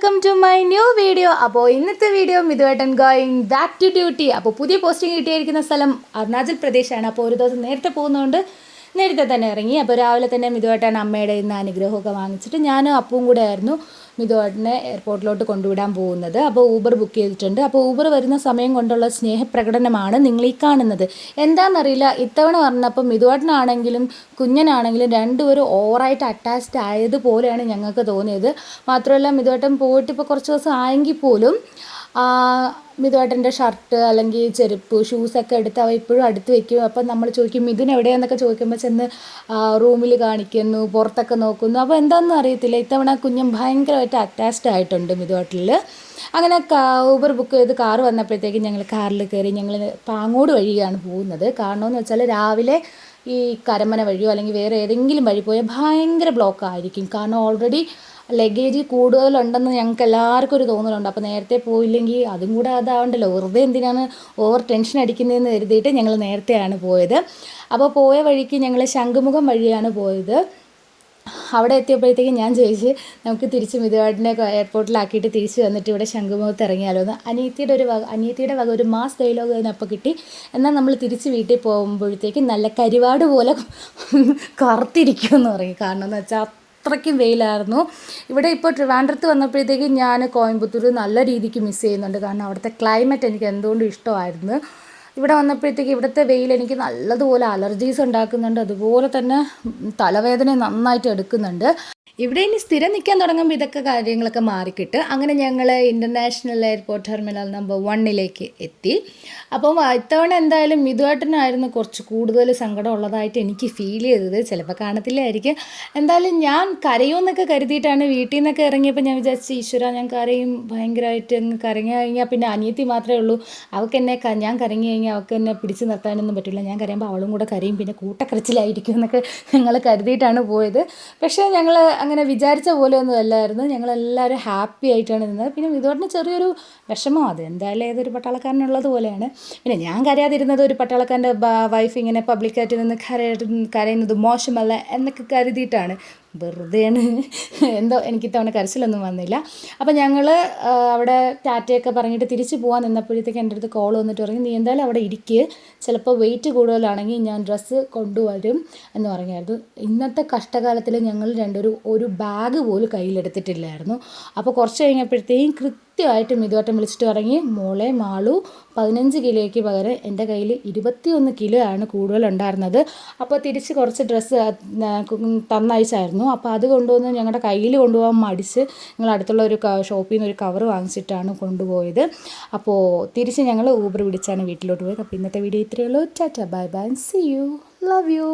Welcome to my new video. അപ്പോൾ ഇന്നത്തെ video മിതുവേട്ടൻ ഗോയിങ് ബാക്ക് ടു ഡ്യൂട്ടി. അപ്പോൾ പുതിയ പോസ്റ്റിംഗ് കിട്ടിയിരിക്കുന്ന സ്ഥലം അരുണാചൽ പ്രദേശാണ്. അപ്പോൾ ഒരു ദിവസം നേരത്തെ പോകുന്നതുകൊണ്ട് നേരത്തെ തന്നെ ഇറങ്ങി. അപ്പോൾ രാവിലെ തന്നെ മിതുവേട്ടൻ അമ്മയുടെ ഇന്ന് അനുഗ്രഹമൊക്കെ വാങ്ങിച്ചിട്ട് ഞാനും അപ്പവും കൂടെ ആയിരുന്നു മിതുവേട്ടനെ എയർപോർട്ടിലോട്ട് കൊണ്ടുവിടാൻ പോകുന്നത്. അപ്പോൾ ഊബർ ബുക്ക് ചെയ്തിട്ടുണ്ട്. അപ്പോൾ ഊബർ വരുന്ന സമയം കൊണ്ടുള്ള സ്നേഹപ്രകടനമാണ് നിങ്ങൾ ഈ കാണുന്നത്. എന്താണെന്നറിയില്ല, ഇത്തവണ പറഞ്ഞപ്പോൾ മിതുവേട്ടനാണെങ്കിലും കുഞ്ഞനാണെങ്കിലും രണ്ടുപേരും ഓവറായിട്ട് അറ്റാച്ച്ഡ് ആയതുപോലെയാണ് ഞങ്ങൾക്ക് തോന്നിയത്. മാത്രമല്ല മിതുവേട്ടൻ പോയിട്ട് ഇപ്പോൾ കുറച്ച് ദിവസം ആയെങ്കിൽ പോലും മിതുവേട്ടൻ്റെ ഷർട്ട് അല്ലെങ്കിൽ ചെരുപ്പ് ഷൂസൊക്കെ എടുത്ത് അവ ഇപ്പോഴും അടുത്ത് വെക്കും. അപ്പം നമ്മൾ ചോദിക്കും മിഥുൻ എവിടെയാണെന്നൊക്കെ ചോദിക്കുമ്പോൾ ചെന്ന് റൂമിൽ കാണിക്കുന്നു, പുറത്തൊക്കെ നോക്കുന്നു. അപ്പോൾ എന്താണെന്ന് അറിയത്തില്ല, ഇത്തവണ കുഞ്ഞൻ ഭയങ്കരമായിട്ട് അറ്റാച്ച്ഡ് ആയിട്ടുണ്ട് മിതുവേട്ടനിൽ. അങ്ങനെ ഊബർ ബുക്ക് ചെയ്ത് കാറ് വന്നപ്പോഴത്തേക്കും ഞങ്ങൾ കാറിൽ കയറി ഞങ്ങൾ പാങ്ങോട് വഴിയാണ് പോകുന്നത്. കാരണമെന്ന് വെച്ചാൽ രാവിലെ ഈ കരമന വഴിയോ അല്ലെങ്കിൽ വേറെ ഏതെങ്കിലും വഴി പോയാൽ ഭയങ്കര ബ്ലോക്കായിരിക്കും. കാരണം ഓൾറെഡി ലഗേജ് കൂടുതലുണ്ടെന്ന് ഞങ്ങൾക്ക് എല്ലാവർക്കും ഒരു തോന്നലുണ്ട്. അപ്പോൾ നേരത്തെ പോയില്ലെങ്കിൽ അതും കൂടെ അതാവണ്ടല്ലോ, വെറുതെ എന്തിനാണ് ഓവർ ടെൻഷൻ അടിക്കുന്നതെന്ന് കരുതിയിട്ട് ഞങ്ങൾ നേരത്തെയാണ് പോയത്. അപ്പോൾ പോയ വഴിക്ക് ഞങ്ങൾ ശംഖുമുഖം വഴിയാണ് പോയത്. അവിടെ എത്തിയപ്പോഴത്തേക്കും ഞാൻ ചോദിച്ച് നമുക്ക് തിരിച്ച് മിതുവേട്ടനെ എയർപോർട്ടിലാക്കിയിട്ട് തിരിച്ച് വന്നിട്ട് ഇവിടെ ശംഖുമുഖത്ത് ഇറങ്ങിയാലോ എന്ന്. അനിയത്തിയുടെ വക ഒരു മാസ് ഡയലോഗ് അതിനപ്പോൾ കിട്ടി. എന്നാൽ നമ്മൾ തിരിച്ച് വീട്ടിൽ പോകുമ്പോഴത്തേക്കും നല്ല കരിവാട് പോലെ കറുത്തിരിക്കുമെന്ന് പറയും. കാരണം എന്ന് വെച്ചാൽ അത്രയ്ക്കും വെയിലായിരുന്നു. ഇവിടെ ഇപ്പോൾ ട്രിവാൻഡ്രത്ത് വന്നപ്പോഴത്തേക്കും ഞാൻ കോയമ്പത്തൂർ നല്ല രീതിക്ക് മിസ് ചെയ്യുന്നുണ്ട്. കാരണം അവിടുത്തെ ക്ലൈമറ്റ് എനിക്ക് എന്തുകൊണ്ടും ഇഷ്ടമായിരുന്നു. ഇവിടെ വന്നപ്പോഴത്തേക്ക് ഇവിടുത്തെ വെയിൽ എനിക്ക് നല്ലതുപോലെ അലർജീസ് ഉണ്ടാക്കുന്നുണ്ട്. അതുപോലെ തന്നെ തലവേദന നന്നായിട്ട് എടുക്കുന്നുണ്ട്. ഇവിടെ ഇനി സ്ഥിരം നിൽക്കാൻ തുടങ്ങുമ്പോൾ ഇതൊക്കെ കാര്യങ്ങളൊക്കെ മാറിക്കിട്ട് അങ്ങനെ ഞങ്ങൾ ഇൻ്റർനാഷണൽ എയർപോർട്ട് ടെർമിനൽ നമ്പർ 1 എത്തി. അപ്പം ഇത്തവണ എന്തായാലും മിതുവേട്ടനായിരുന്നു കുറച്ച് കൂടുതൽ സങ്കടം ഉള്ളതായിട്ട് എനിക്ക് ഫീൽ ചെയ്തത്. ചിലപ്പോൾ കാണത്തില്ലായിരിക്കും. എന്തായാലും ഞാൻ കരയുമെന്നൊക്കെ കരുതിയിട്ടാണ് വീട്ടിൽ നിന്നൊക്കെ ഇറങ്ങിയപ്പോൾ ഞാൻ വിചാരിച്ചു ഈശ്വര ഞാൻ കരയും ഭയങ്കരമായിട്ട്. അങ്ങ് കരഞ്ഞു കഴിഞ്ഞാൽ പിന്നെ അനിയത്തി മാത്രമേ ഉള്ളൂ. ഞാൻ കരഞ്ഞു കഴിഞ്ഞാൽ അവൾക്ക് എന്നെ പിടിച്ച് നിർത്താനൊന്നും പറ്റില്ല. ഞാൻ കരയുമ്പോൾ അവളും കൂടെ കരയും, പിന്നെ കൂട്ടക്കരച്ചിലായിരിക്കും എന്നൊക്കെ ഞങ്ങൾ കരുതിയിട്ടാണ് പോയത്. പക്ഷേ ഞങ്ങൾ അങ്ങനെ വിചാരിച്ച പോലെയൊന്നും അല്ലായിരുന്നു. ഞങ്ങളെല്ലാവരും ഹാപ്പി ആയിട്ടാണ് നിന്നത്. പിന്നെ മിതുവേട്ടന് ചെറിയൊരു വിഷമം, അത് എന്തായാലും ഏതൊരു പട്ടാളക്കാരനുള്ളത് പോലെയാണ്. പിന്നെ ഞാൻ കരയാതിരുന്നത് ഒരു പട്ടാളക്കാരൻ്റെ വൈഫ് ഇങ്ങനെ പബ്ലിക്കായിട്ട് നിന്ന് കരയുന്നത് മോശമല്ല എന്നൊക്കെ കരുതിയിട്ടാണ്. വെറുതെയാണ്. എന്തോ എനിക്ക് ഇത്തവണ കരച്ചിലൊന്നും വന്നില്ല. അപ്പോൾ ഞങ്ങൾ അവിടെ ടാറ്റയൊക്കെ പറഞ്ഞിട്ട് തിരിച്ച് പോകാൻ നിന്നപ്പോഴത്തേക്ക് എൻ്റെ അടുത്ത് കോൾ വന്നിട്ട് പറഞ്ഞു നീ എന്തായാലും അവിടെ ഇരിക്കുക, ചിലപ്പോൾ വെയിറ്റ് കൂടുതലാണെങ്കിൽ ഞാൻ ഡ്രസ്സ് കൊണ്ടുവരും എന്ന് പറഞ്ഞായിരുന്നു. ഇന്നത്തെ കഷ്ടകാലത്തിൽ ഞങ്ങൾ രണ്ടുപേരും ഒരു ബാഗ് പോലും കയ്യിലെടുത്തിട്ടില്ലായിരുന്നു. അപ്പോൾ കുറച്ച് കഴിഞ്ഞപ്പോഴത്തേക്കും കൃത്യമായിട്ട് മിതുവേട്ടൻ വിളിച്ചിട്ട് പറഞ്ഞ് മോളെ മാളു 15 കിലോയ്ക്ക് പകരം എൻ്റെ കയ്യിൽ 21 കിലോ ആണ് കൂടുതലുണ്ടായിരുന്നത്. അപ്പോൾ തിരിച്ച് കുറച്ച് ഡ്രസ്സ് തന്നയച്ചായിരുന്നു. അപ്പോൾ അത് കൊണ്ടുവന്ന് ഞങ്ങളുടെ കയ്യിൽ കൊണ്ടുപോകാൻ മടിച്ച് ഞങ്ങൾ അടുത്തുള്ള ഒരു ഷോപ്പിൽ നിന്ന് ഒരു കവർ വാങ്ങിച്ചിട്ടാണ് കൊണ്ടുപോയത്. അപ്പോൾ തിരിച്ച് ഞങ്ങൾ ഊബർ പിടിച്ചാണ് വീട്ടിലോട്ട് പോയത്. അപ്പോൾ ഇന്നത്തെ വീഡിയോ ഇത്രയേ ഉള്ളൂ. Tata bye bye, see you, love U.